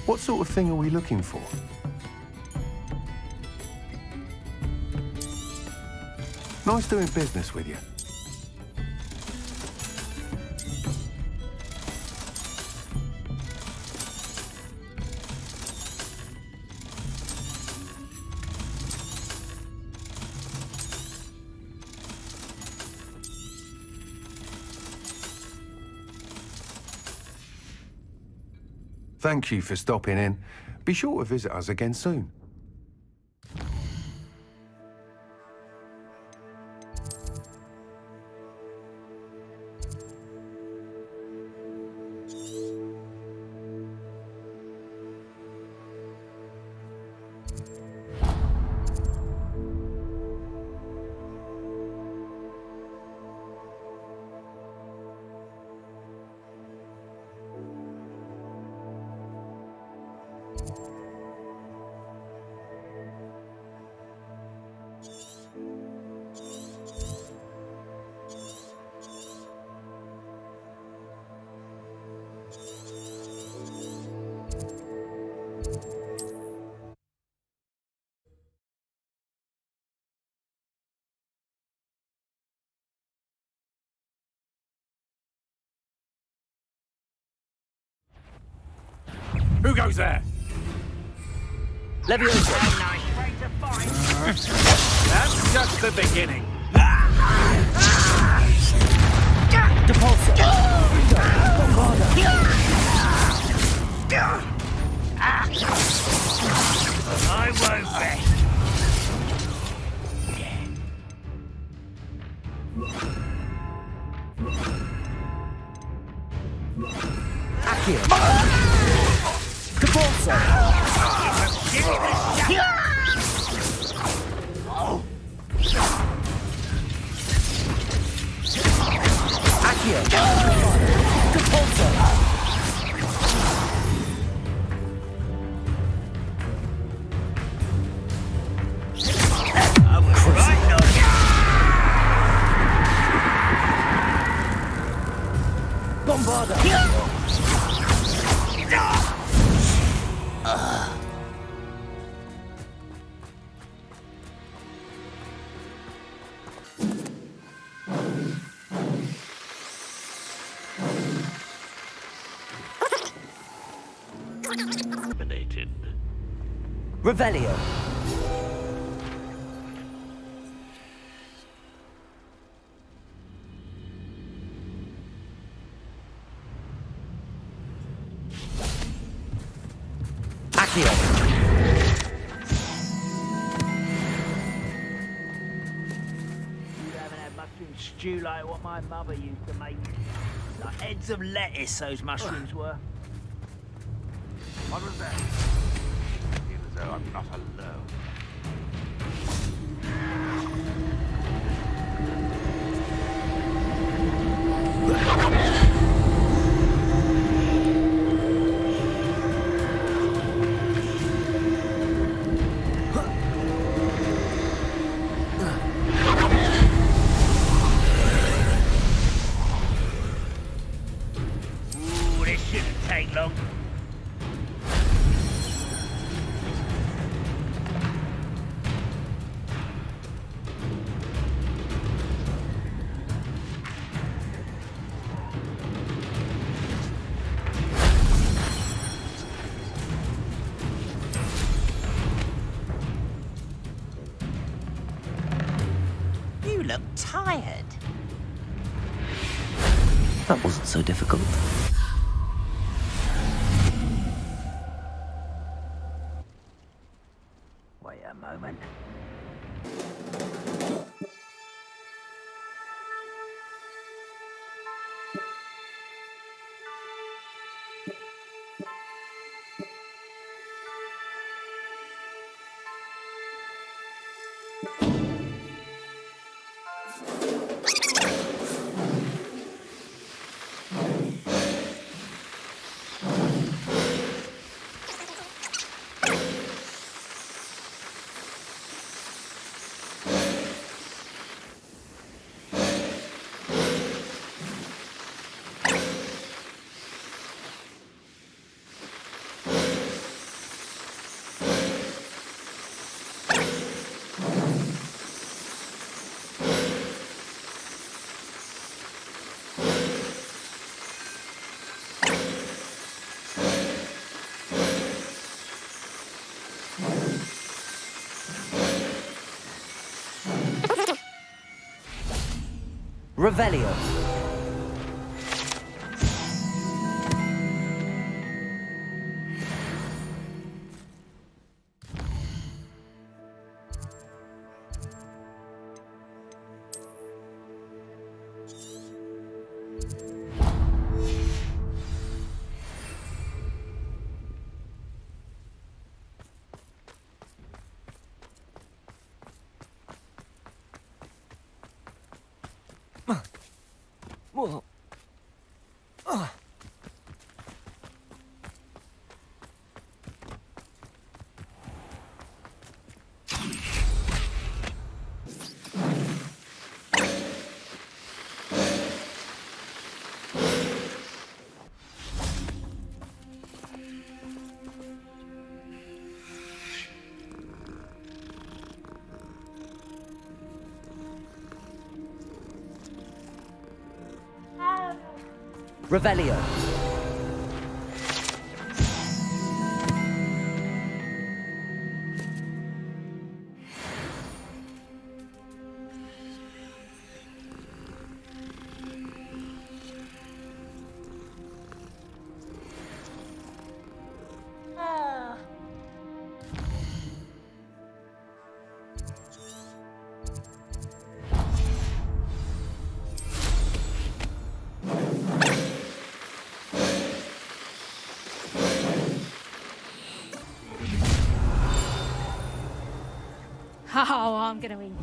What sort of thing are we looking for? Nice doing business with you. Thank you for stopping in. Be sure to visit us again soon. Who goes there? Leviosa. That's just the beginning. Depulso. Bombarda. I won't bet. Accio. Depulso. Accio. Depulso. Bombarda. Revelio. Accio. You haven't had mushroom stew like what my mother used to make. Like heads of lettuce, those mushrooms were. What was that? I feel as though I'm not alone. Ooh, this shouldn't take long. You look tired. That wasn't so difficult. Wait a moment. Revelio. Whoa. Revelio. Oh, I'm gonna enjoy.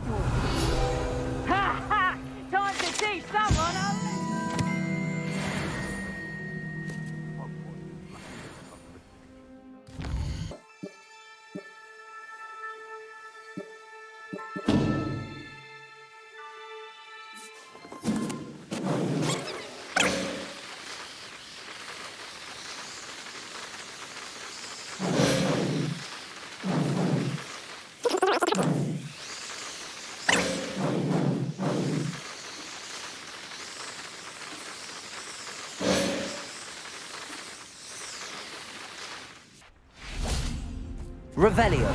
Ha ha! Time to teach someone a Revelio.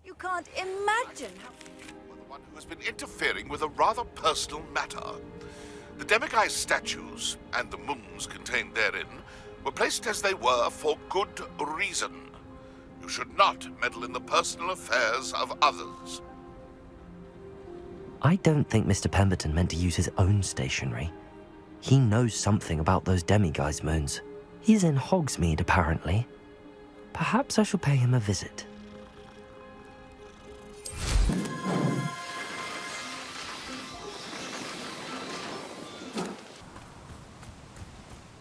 You can't imagine how... Well, the one who has been interfering with a rather personal matter. The demiguise statues and the moons contained therein were placed as they were for good reason. You should not meddle in the personal affairs of others. I don't think Mr. Pemberton meant to use his own stationery. He knows something about those demiguise moons. He's in Hogsmeade, apparently. Perhaps I shall pay him a visit.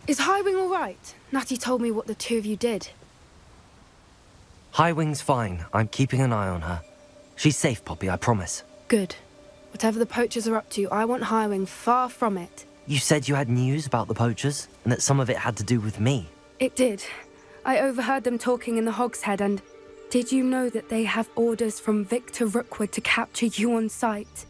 Is Highwing all right? Natty told me what the two of you did. Highwing's fine. I'm keeping an eye on her. She's safe, Poppy, I promise. Good. Whatever the poachers are up to, I want Highwing far from it. You said you had news about the poachers, and that some of it had to do with me. It did. I overheard them talking in the Hogshead, and did you know that they have orders from Victor Rookwood to capture you on sight?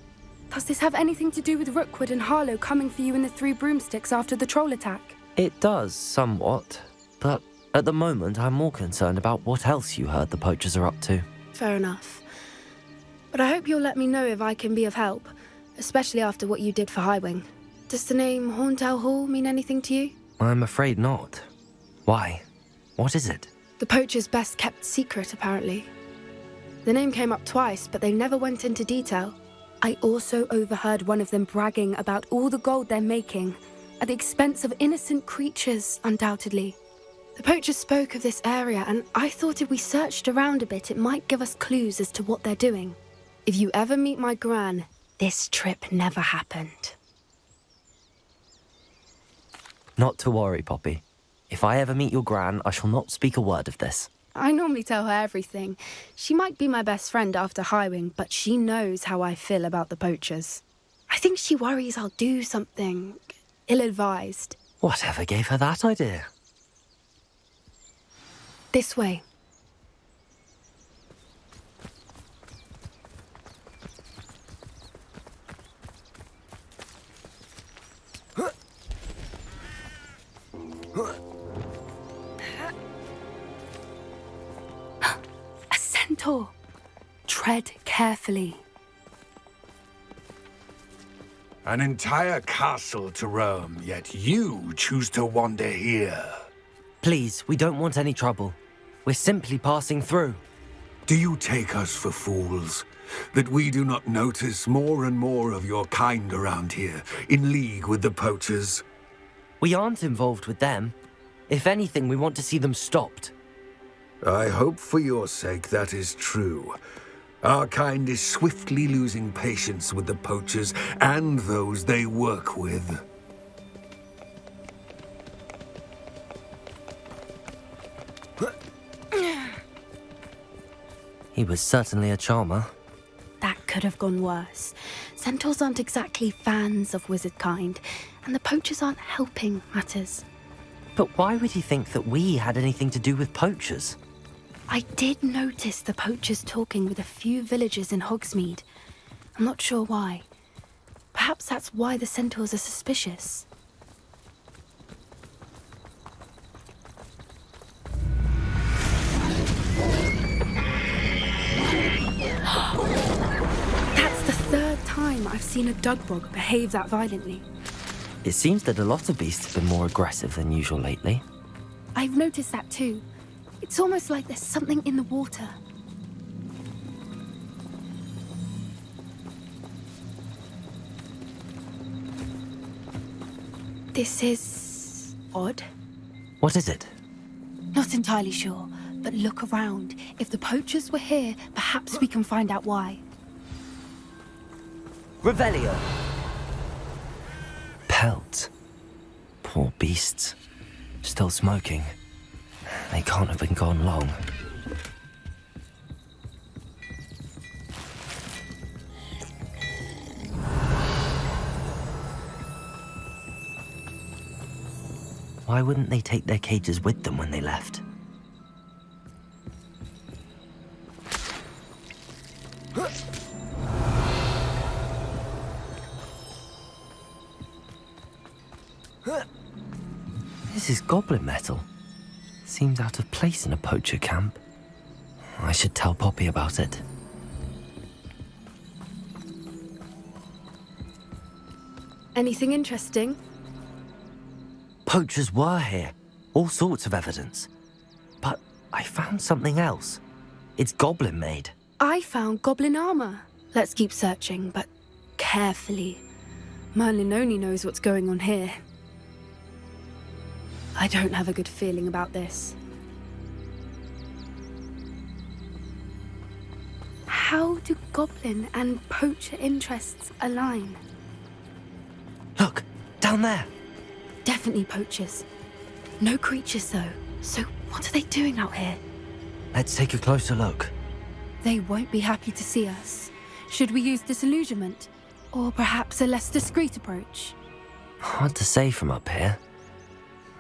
Does this have anything to do with Rookwood and Harlow coming for you in the Three Broomsticks after the troll attack? It does, somewhat. But at the moment, I'm more concerned about what else you heard the poachers are up to. Fair enough. But I hope you'll let me know if I can be of help, especially after what you did for Highwing. Does the name Horntail Hall mean anything to you? I'm afraid not. Why? What is it? The poacher's best kept secret, apparently. The name came up twice, but they never went into detail. I also overheard one of them bragging about all the gold they're making, at the expense of innocent creatures, undoubtedly. The poachers spoke of this area, and I thought if we searched around a bit, it might give us clues as to what they're doing. If you ever meet my gran, this trip never happened. Not to worry, Poppy. If I ever meet your gran, I shall not speak a word of this. I normally tell her everything. She might be my best friend after Highwing, but she knows how I feel about the poachers. I think she worries I'll do something ill-advised. Whatever gave her that idea? This way. centaur. Tread carefully. An entire castle to roam, yet you choose to wander here. Please, we don't want any trouble. We're simply passing through. Do you take us for fools? That we do not notice more and more of your kind around here, in league with the poachers? We aren't involved with them. If anything, we want to see them stopped. I hope for your sake that is true. Our kind is swiftly losing patience with the poachers and those they work with. He was certainly a charmer. That could have gone worse. Centaurs aren't exactly fans of wizard kind, and the poachers aren't helping matters. But why would he think that we had anything to do with poachers? I did notice the poachers talking with a few villagers in Hogsmeade. I'm not sure why. Perhaps that's why the centaurs are suspicious. That's the third time I've seen a dugbog behave that violently. It seems that a lot of beasts have been more aggressive than usual lately. I've noticed that too. It's almost like there's something in the water. This is odd. What is it? Not entirely sure, but look around. If the poachers were here, perhaps we can find out why. Revelio! Pelt. Poor beasts. Still smoking. They can't have been gone long. Why wouldn't they take their cages with them when they left? This is goblin metal. Seems out of place in a poacher camp. I should tell Poppy about it. Anything interesting? Poachers were here. All sorts of evidence. But I found something else. It's goblin made. I found goblin armor. Let's keep searching, but carefully. Merlin only knows what's going on here. I don't have a good feeling about this. How do goblin and poacher interests align? Look, down there. Definitely poachers. No creatures though. So what are they doing out here? Let's take a closer look. They won't be happy to see us. Should we use disillusionment? Or perhaps a less discreet approach? Hard to say from up here.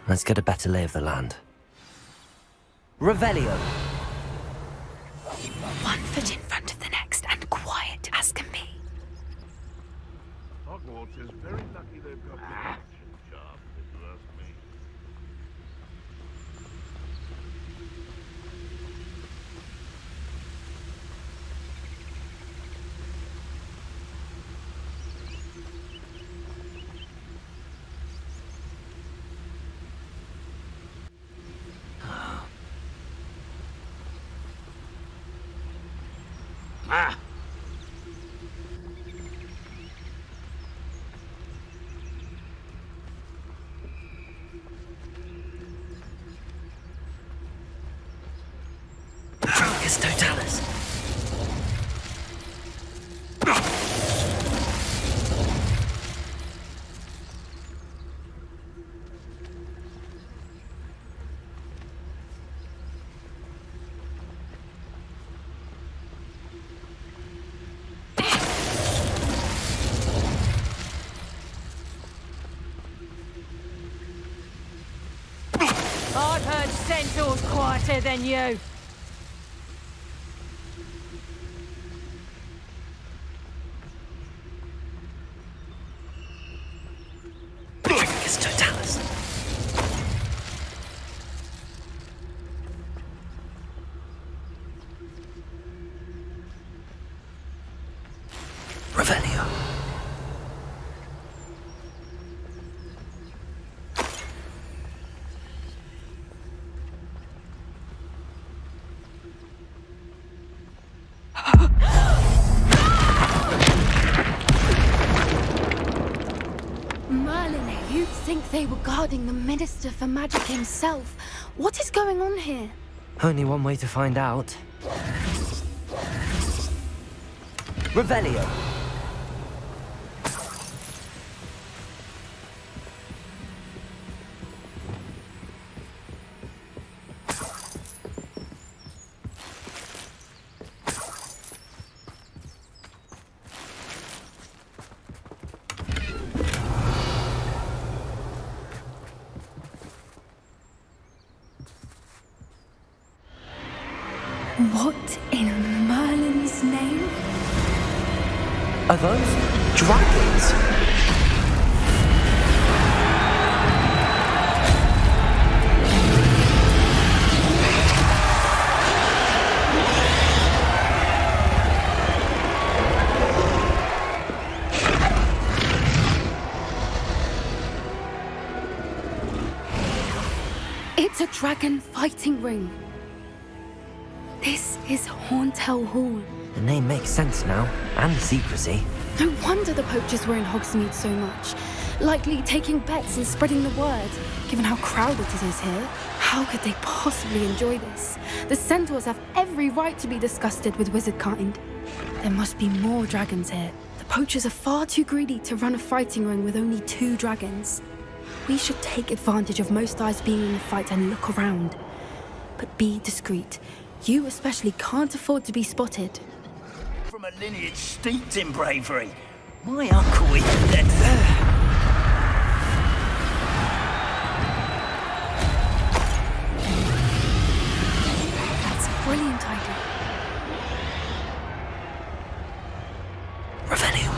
Let's get a better lay of the land. Revelio! One foot in front of the next and quiet as can be. Hogwarts is very lucky they've got the action job, if you ask me. Ah! Focus Totalis! I've heard centaurs quieter than you. Focus Totalis! Revelio. Merlin, you'd think they were guarding the Minister for Magic himself. What is going on here? Only one way to find out. Revelio. What in Merlin's name? Are those dragons? It's a dragon fighting ring. This is Hauntel Hall. The name makes sense now, and the secrecy. No wonder the poachers were in Hogsmeade so much. Likely taking bets and spreading the word, given how crowded it is here. How could they possibly enjoy this? The centaurs have every right to be disgusted with wizard kind. There must be more dragons here. The poachers are far too greedy to run a fighting ring with only 2 dragons. We should take advantage of most eyes being in the fight and look around. But be discreet. You especially can't afford to be spotted. From a lineage steeped in bravery. My uncle is dead. That's a brilliant idea. Revelio.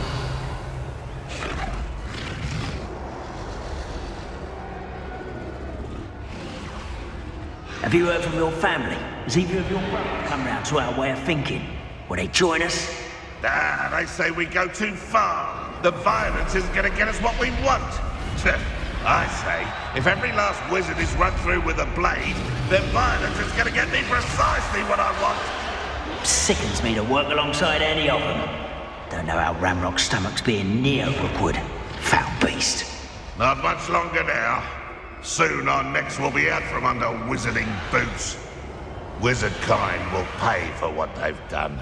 Have you heard from your family? Has either of your brothers come round to our way of thinking? Will they join us? Ah, they say we go too far. The violence isn't going to get us what we want. I say, if every last wizard is run through with a blade, then violence is going to get me precisely what I want. Sickens me to work alongside any of them. Don't know how Ramrock's stomach's being near Rookwood. Foul beast. Not much longer now. Soon our necks will be out from under wizarding boots. Wizard kind will pay for what they've done.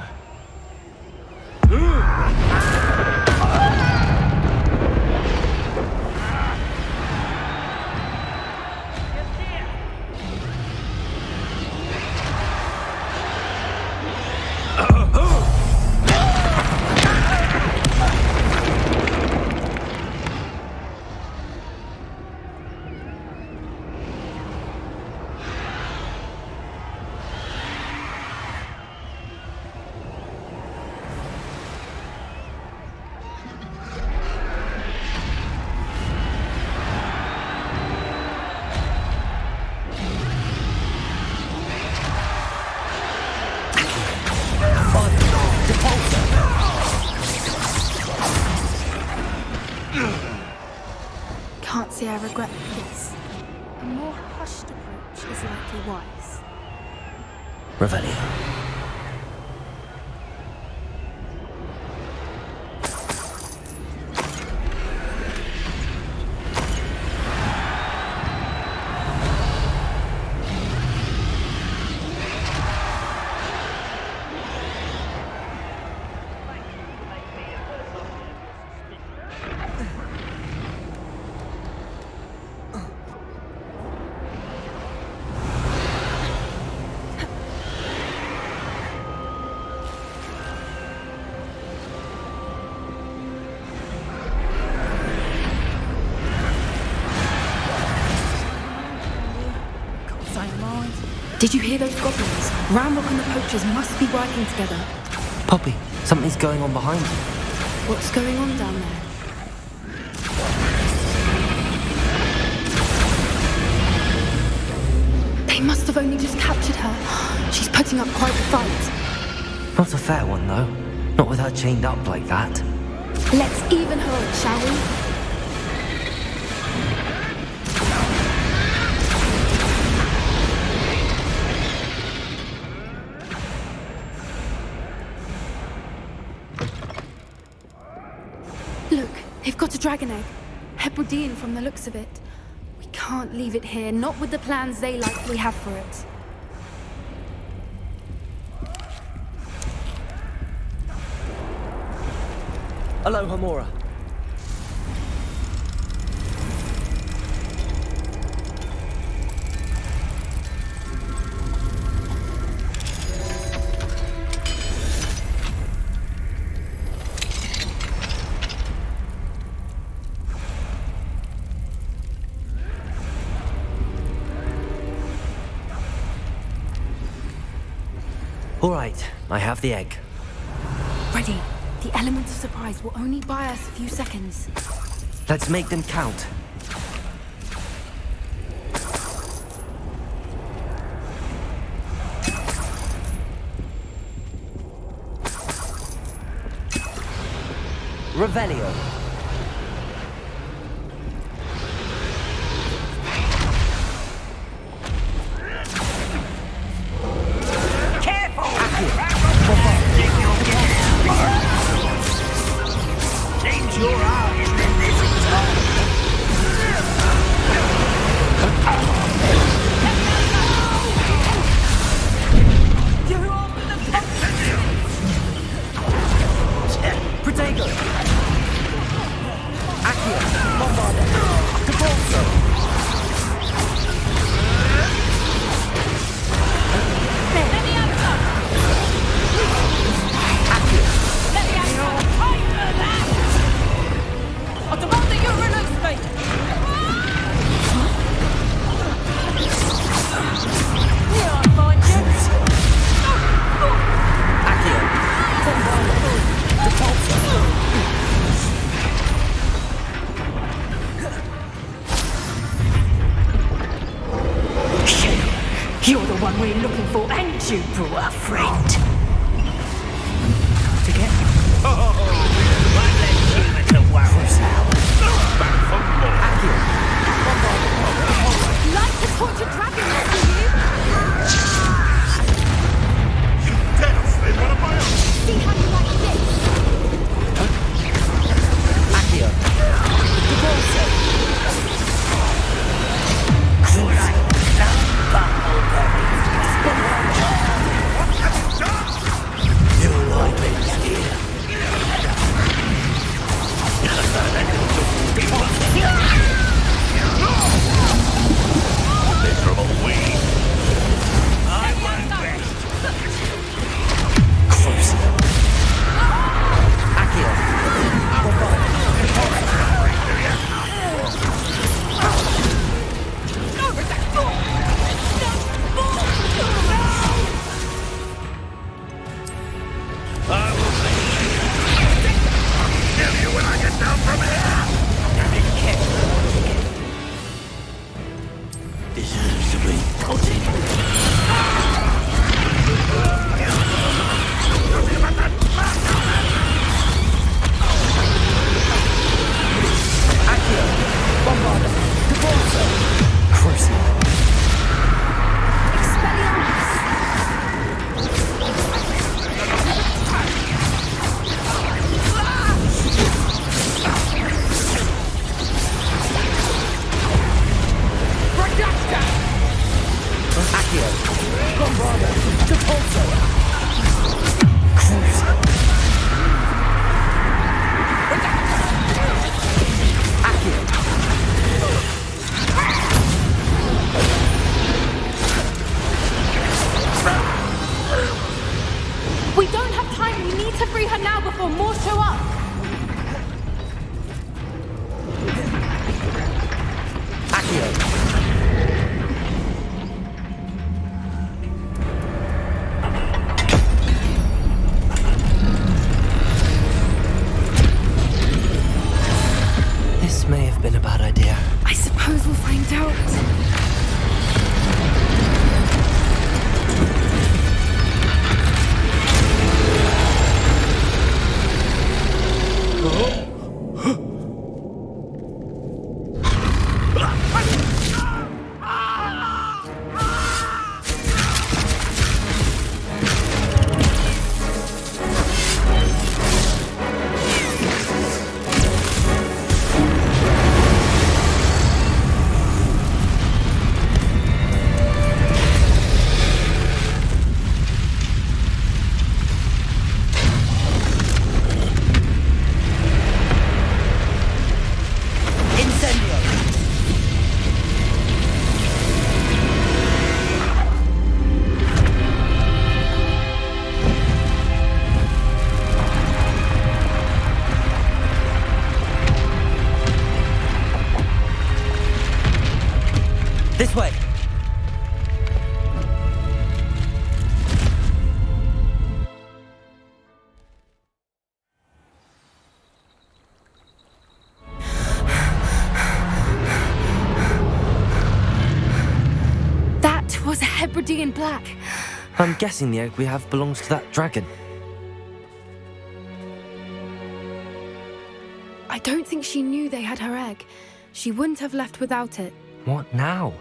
Can't say I regret this. A more hushed approach is likely wise. Revelio. Did you hear those goblins? Ramrock and the poachers must be working together. Poppy, something's going on behind you. What's going on down there? They must have only just captured her. She's putting up quite a fight. Not a fair one, though. Not with her chained up like that. Let's even hold, shall we? Look, they've got a dragon egg. Hebridean from the looks of it. We can't leave it here, not with the plans they likely have for it. Hello, Hamora. All right, I have the egg. Ready. The element of surprise will only buy us a few seconds. Let's make them count. Revelio. You're the one we're looking for, and you brought a friend. Together. One less human to worry about. Back for more. Like the tortured dragon, do you? You dare slay one of my own! See how you like this? Accio. We don't have time. We need to free her now before more show up. This may have been a bad idea. I suppose we'll find out. This way! That was a Hebridean black. I'm guessing the egg we have belongs to that dragon. I don't think she knew they had her egg. She wouldn't have left without it. What now?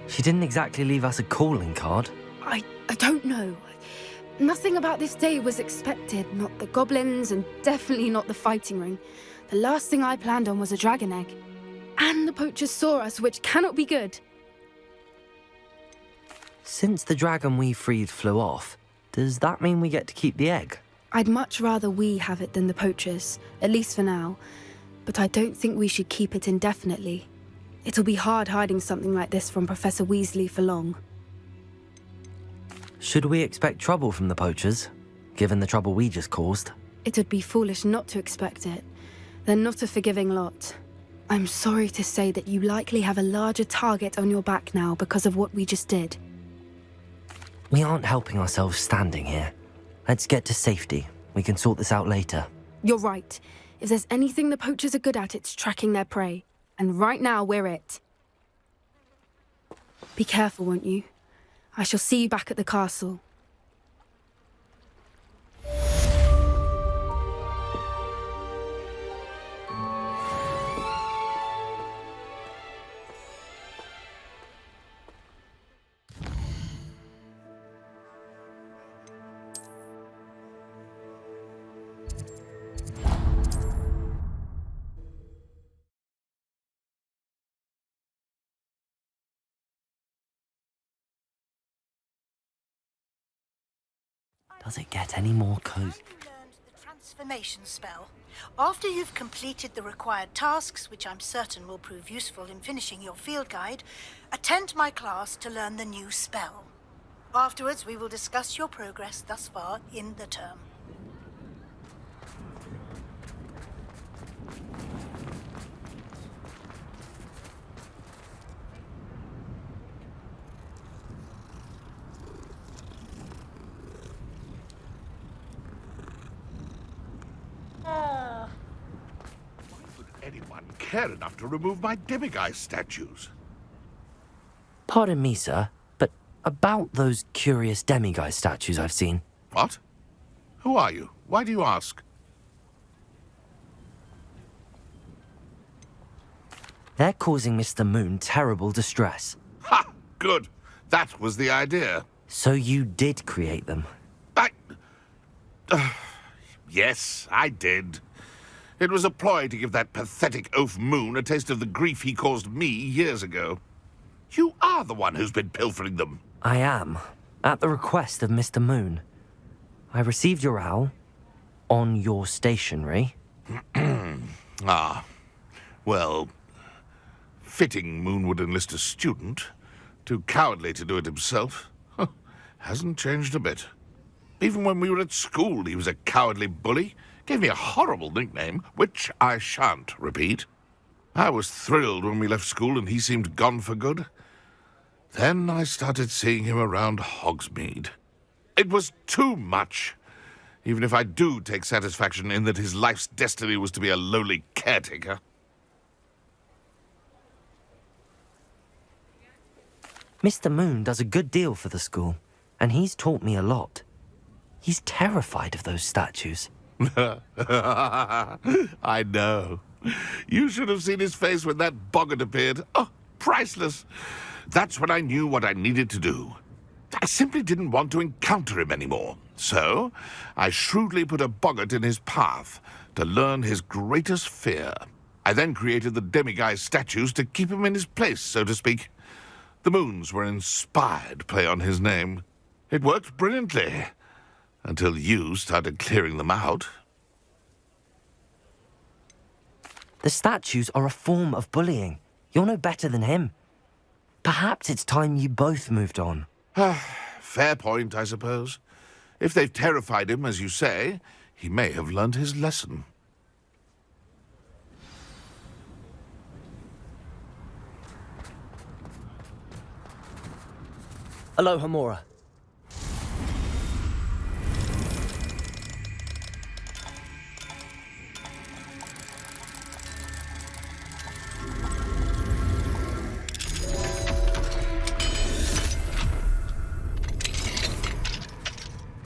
She didn't exactly leave us a calling card. I don't know. Nothing about this day was expected. Not the goblins, and definitely not the fighting ring. The last thing I planned on was a dragon egg. And the poachers saw us, which cannot be good. Since the dragon we freed flew off, does that mean we get to keep the egg? I'd much rather we have it than the poachers, at least for now. But I don't think we should keep it indefinitely. It'll be hard hiding something like this from Professor Weasley for long. Should we expect trouble from the poachers, given the trouble we just caused? It would be foolish not to expect it. They're not a forgiving lot. I'm sorry to say that you likely have a larger target on your back now because of what we just did. We aren't helping ourselves standing here. Let's get to safety. We can sort this out later. You're right. If there's anything the poachers are good at, it's tracking their prey. And right now, we're it. Be careful, won't you? I shall see you back at the castle. Does it get any more cozy? You learned the transformation spell. After you've completed the required tasks, which I'm certain will prove useful in finishing your field guide, attend my class to learn the new spell. Afterwards, we will discuss your progress thus far in the term. Anyone care enough to remove my demiguise statues? Pardon me, sir, but about those curious demiguise statues I've seen. What? Who are you? Why do you ask? They're causing Mr. Moon terrible distress. Ha! Good. That was the idea. So you did create them? Yes, I did. It was a ploy to give that pathetic oaf Moon a taste of the grief he caused me years ago. You are the one who's been pilfering them. I am, at the request of Mr. Moon. I received your owl on your stationery. Ah, well, fitting Moon would enlist a student. Too cowardly to do it himself. Hasn't changed a bit. Even when we were at school, he was a cowardly bully. Gave me a horrible nickname, which I shan't repeat. I was thrilled when we left school and he seemed gone for good. Then I started seeing him around Hogsmeade. It was too much. Even if I do take satisfaction in that his life's destiny was to be a lowly caretaker. Mr. Moon does a good deal for the school, and he's taught me a lot. He's terrified of those statues. I know. You should have seen his face when that boggart appeared. Oh, priceless. That's when I knew what I needed to do. I simply didn't want to encounter him anymore. So, I shrewdly put a boggart in his path to learn his greatest fear. I then created the demiguise statues to keep him in his place, so to speak. The moons were an inspired play on his name. It worked brilliantly. Until you started clearing them out. The statues are a form of bullying. You're no better than him. Perhaps it's time you both moved on. Fair point, I suppose. If they've terrified him, as you say, he may have learned his lesson. Aloha, Mora.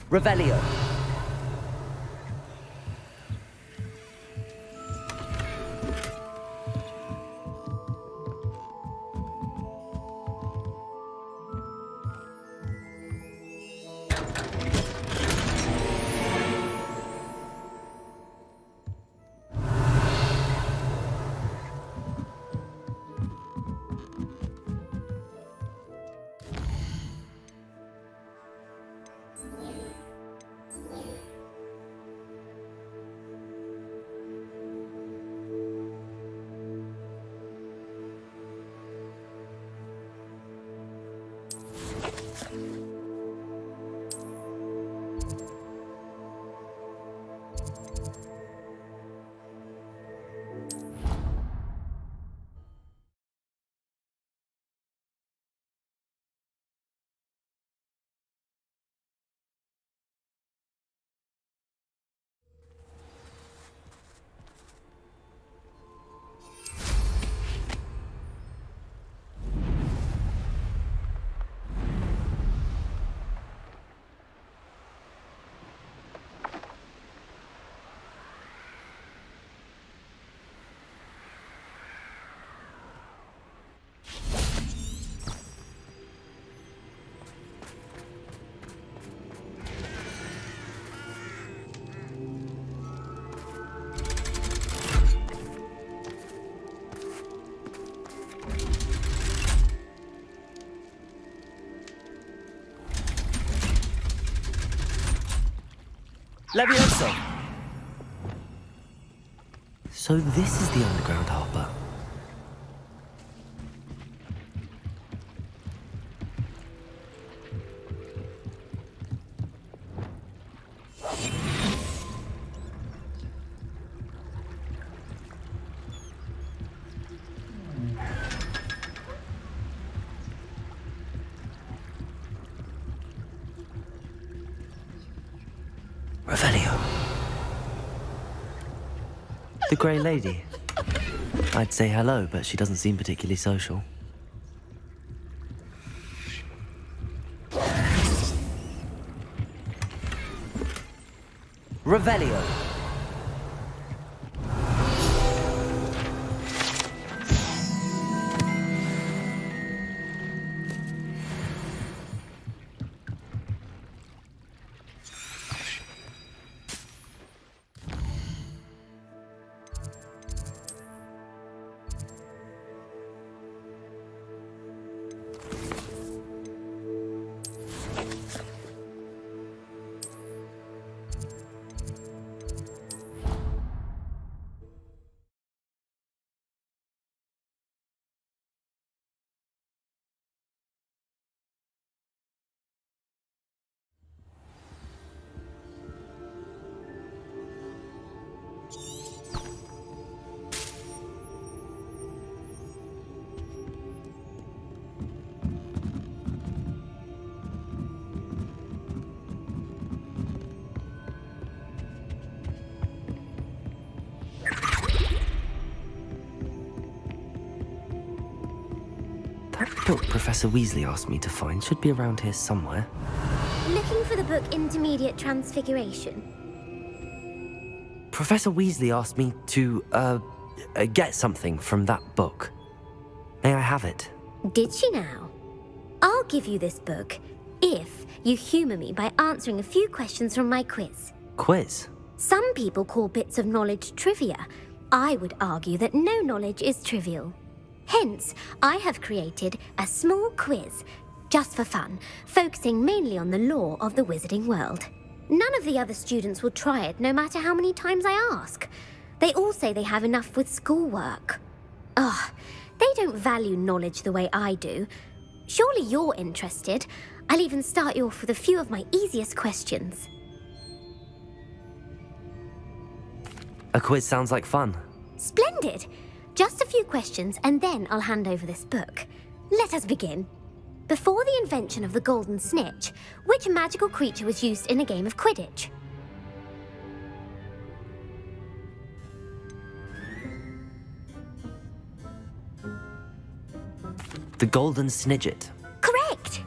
Revelio. Levioso! So this is the underground harbour. Revelio. The Grey Lady. I'd say hello, but she doesn't seem particularly social. Revelio. That book Professor Weasley asked me to find should be around here somewhere. Looking for the book Intermediate Transfiguration? Professor Weasley asked me to, get something from that book. May I have it? Did she now? I'll give you this book if you humour me by answering a few questions from my quiz. Quiz? Some people call bits of knowledge trivia. I would argue that no knowledge is trivial. Hence, I have created a small quiz, just for fun, focusing mainly on the lore of the wizarding world. None of the other students will try it, no matter how many times I ask. They all say they have enough with schoolwork. Ugh, they don't value knowledge the way I do. Surely you're interested. I'll even start you off with a few of my easiest questions. A quiz sounds like fun. Splendid! Just a few questions, and then I'll hand over this book. Let us begin. Before the invention of the golden snitch, which magical creature was used in a game of Quidditch? The golden snidget. Correct!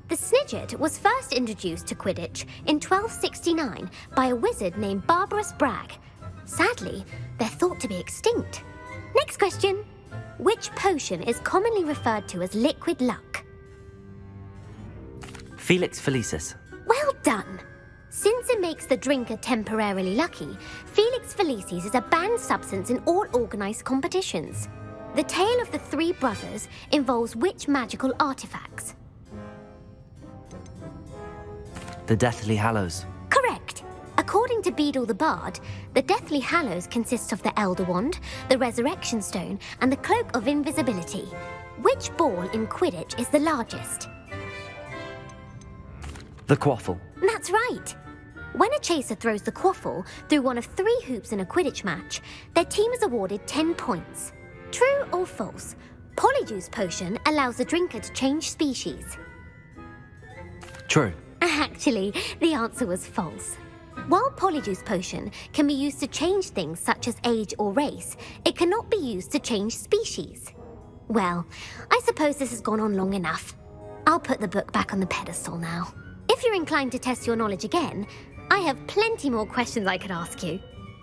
The snidget was first introduced to Quidditch in 1269 by a wizard named Barbarous Bragg. Sadly, they're thought to be extinct. Next question. Which potion is commonly referred to as liquid luck? Felix Felicis. Well done! Since it makes the drinker temporarily lucky, Felix Felicis is a banned substance in all organised competitions. The tale of the three brothers involves which magical artifacts? The Deathly Hallows. Correct! According to Beadle the Bard, the Deathly Hallows consists of the Elder Wand, the Resurrection Stone, and the Cloak of Invisibility. Which ball in Quidditch is the largest? The Quaffle. That's right! When a chaser throws the quaffle through one of 3 hoops in a Quidditch match, their team is awarded 10 points. True or false? Polyjuice Potion allows the drinker to change species. True. Actually, the answer was false. While Polyjuice Potion can be used to change things such as age or race, it cannot be used to change species. Well, I suppose this has gone on long enough. I'll put the book back on the pedestal now. If you're inclined to test your knowledge again, I have plenty more questions I could ask you.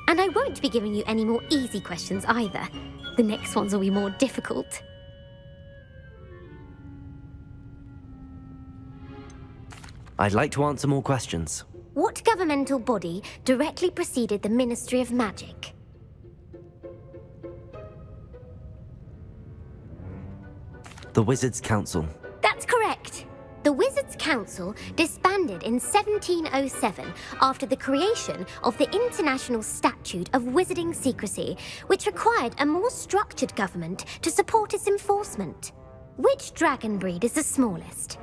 And I won't be giving you any more easy questions either. The next ones will be more difficult. I'd like to answer more questions. What governmental body directly preceded the Ministry of Magic? The Wizards' Council. That's correct. The Wizards' Council disbanded in 1707 after the creation of the International Statute of Wizarding Secrecy, which required a more structured government to support its enforcement. Which dragon breed is the smallest?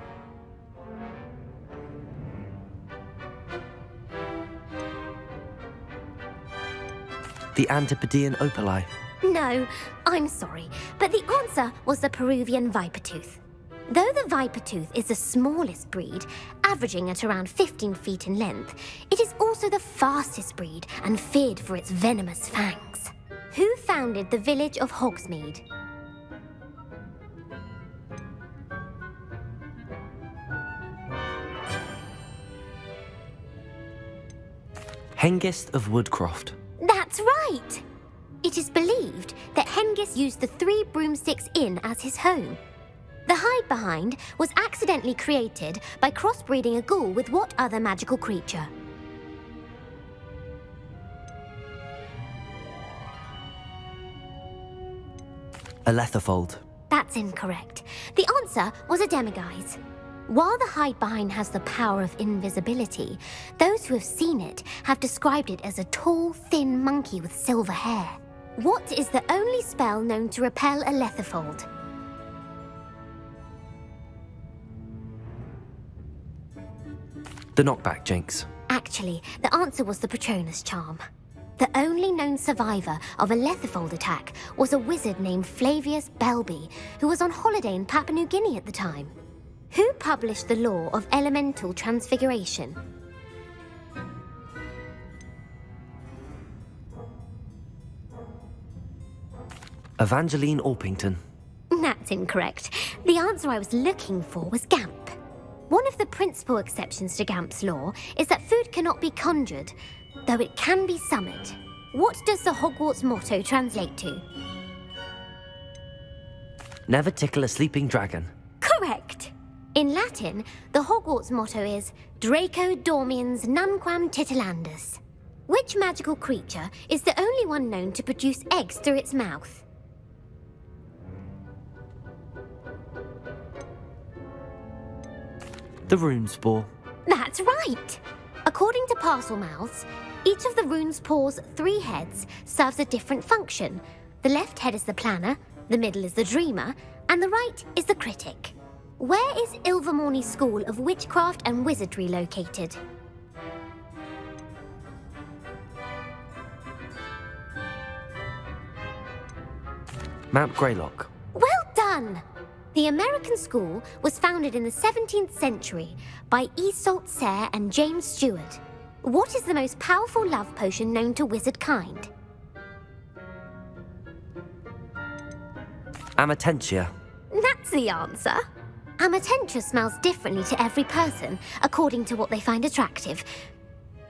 The Antipodean Opali. No, I'm sorry, but the answer was the Peruvian Vipertooth. Though the Vipertooth is the smallest breed, averaging at around 15 feet in length, it is also the fastest breed and feared for its venomous fangs. Who founded the village of Hogsmeade? Hengist of Woodcroft. That's right! It is believed that Hengist used the 3 Broomsticks Inn as his home. The hide-behind was accidentally created by crossbreeding a ghoul with what other magical creature? A Letherfold. That's incorrect. The answer was a demiguise. While the hide-behind has the power of invisibility, those who have seen it have described it as a tall, thin monkey with silver hair. What is the only spell known to repel a Letherfold? The Knockback Jinx. Actually, the answer was the Patronus Charm. The only known survivor of a Letherfold attack was a wizard named Flavius Belby, who was on holiday in Papua New Guinea at the time. Who published the law of elemental transfiguration? Evangeline Orpington. That's incorrect. The answer I was looking for was Gamp. One of the principal exceptions to Gamp's law is that food cannot be conjured, though it can be summoned. What does the Hogwarts motto translate to? Never tickle a sleeping dragon. Correct! In Latin, the Hogwarts motto is Draco Dormiens Nunquam Titilandus. Which magical creature is the only one known to produce eggs through its mouth? The Runespore. That's right! According to Parselmouths, each of the Runespore's 3 heads serves a different function. The left head is the planner, the middle is the dreamer, and the right is the critic. Where is Ilvermorny School of Witchcraft and Wizardry located? Mount Greylock. Well done! The American school was founded in the 17th century by Isolde Sayre and James Stewart. What is the most powerful love potion known to wizard kind? Amatentia. That's the answer. Amatentia smells differently to every person according to what they find attractive,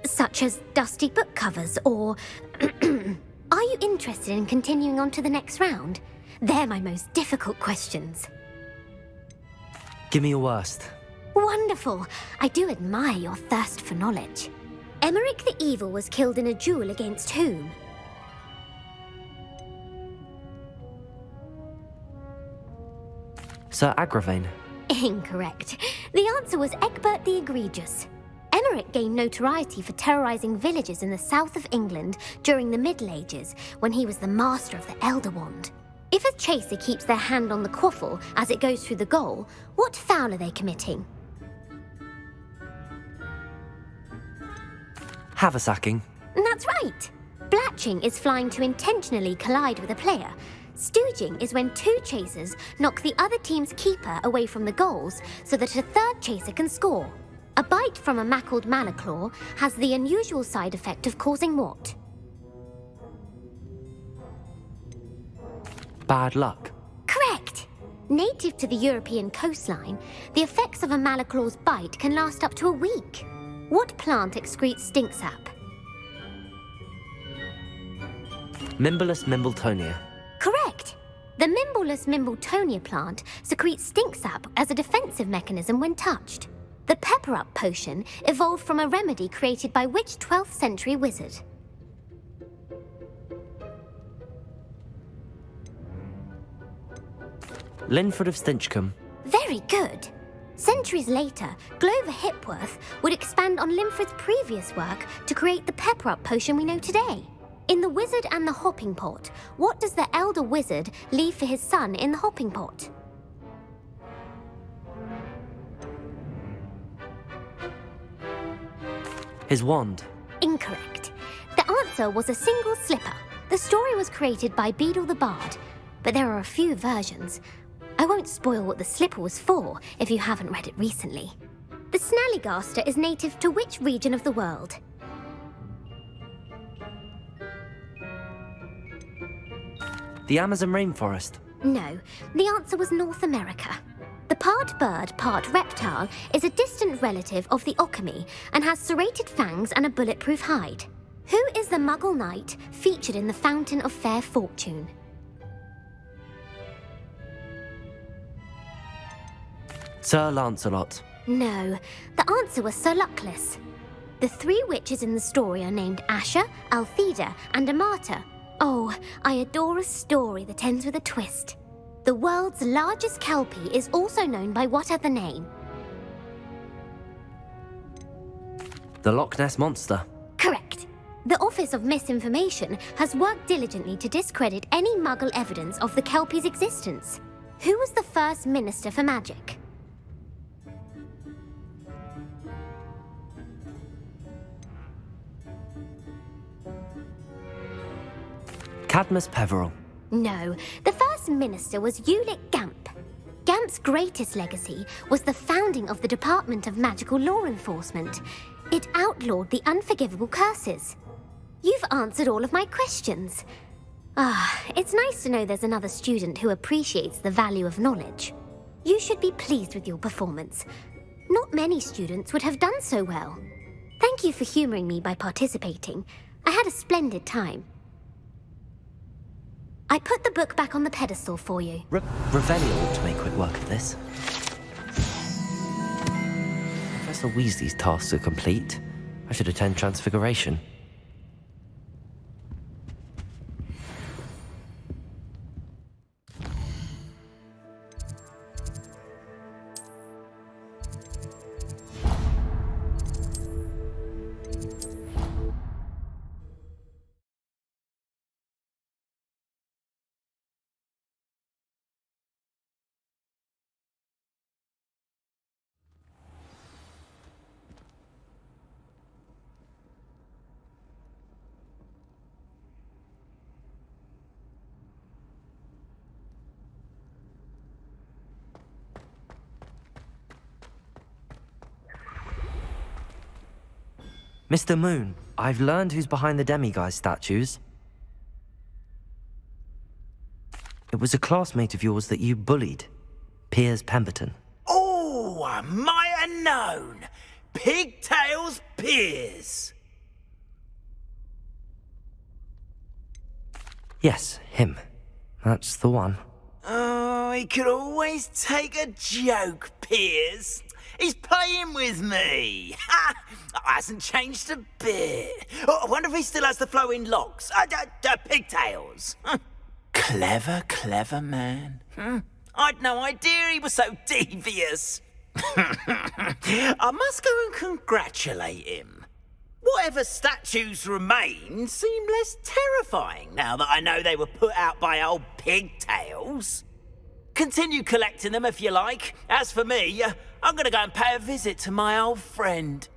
such as dusty book covers or... Are you interested in continuing on to the next round? They're my most difficult questions. Give me your worst. Wonderful. I do admire your thirst for knowledge. Emmerich the Evil was killed in a duel against whom? Sir Agravain. Incorrect. The answer was Egbert the Egregious. Emmerich gained notoriety for terrorizing villages in the south of England during the Middle Ages when he was the master of the Elder Wand. If a chaser keeps their hand on the quaffle as it goes through the goal, what foul are they committing? Haversacking. That's right. Blatching is flying to intentionally collide with a player. Stooging is when two chasers knock the other team's keeper away from the goals so that a third chaser can score. A bite from a mackled malaclaw has the unusual side effect of causing what? Bad luck. Correct! Native to the European coastline, the effects of a malaclaw's bite can last up to a week. What plant excretes stink sap? Mimbolus mimbletonia. Correct! The Mimbolus mimbletonia plant secretes stink sap as a defensive mechanism when touched. The pepper-up potion evolved from a remedy created by which 12th century wizard? Linford of Stinchcombe. Very good. Centuries later, Glover Hipworth would expand on Linford's previous work to create the pepper-up potion we know today. In The Wizard and the Hopping Pot, what does the elder wizard leave for his son in the hopping pot? His wand. Incorrect. The answer was a single slipper. The story was created by Beadle the Bard, but there are a few versions. I won't spoil what the slipper was for if you haven't read it recently. The Snallygaster is native to which region of the world? The Amazon rainforest. No, the answer was North America. The part bird, part reptile is a distant relative of the Occamy and has serrated fangs and a bulletproof hide. Who is the Muggle knight featured in the Fountain of Fair Fortune? Sir Lancelot. No, the answer was Sir Luckless. The three witches in the story are named Asha, Altheda, and Amata. Oh, I adore a story that ends with a twist. The world's largest kelpie is also known by what other name? The Loch Ness Monster. Correct. The Office of Misinformation has worked diligently to discredit any Muggle evidence of the kelpie's existence. Who was the first Minister for Magic? Cadmus Peveril. No, the first minister was Ulick Gamp. Gamp's greatest legacy was the founding of the Department of Magical Law Enforcement. It outlawed the unforgivable curses. You've answered all of my questions. It's nice to know there's another student who appreciates the value of knowledge. You should be pleased with your performance. Not many students would have done so well. Thank you for humoring me by participating. I had a splendid time. I put the book back on the pedestal for you. Revelio ought to make quick work of this. Professor Weasley's tasks are complete. I should attend Transfiguration. Mr. Moon, I've learned who's behind the demiguise statues. It was a classmate of yours that you bullied, Piers Pemberton. Oh, I might have known. Pigtails Piers. Yes, him. That's the one. Oh, he could always take a joke, Piers. He's playing with me. Ha! Hasn't changed a bit. Oh, I wonder if he still has the flowing locks. Pigtails. Clever, clever man. I'd no idea he was so devious. I must go and congratulate him. Whatever statues remain seem less terrifying now that I know they were put out by old pigtails. Continue collecting them if you like. As for me, I'm gonna go and pay a visit to my old friend.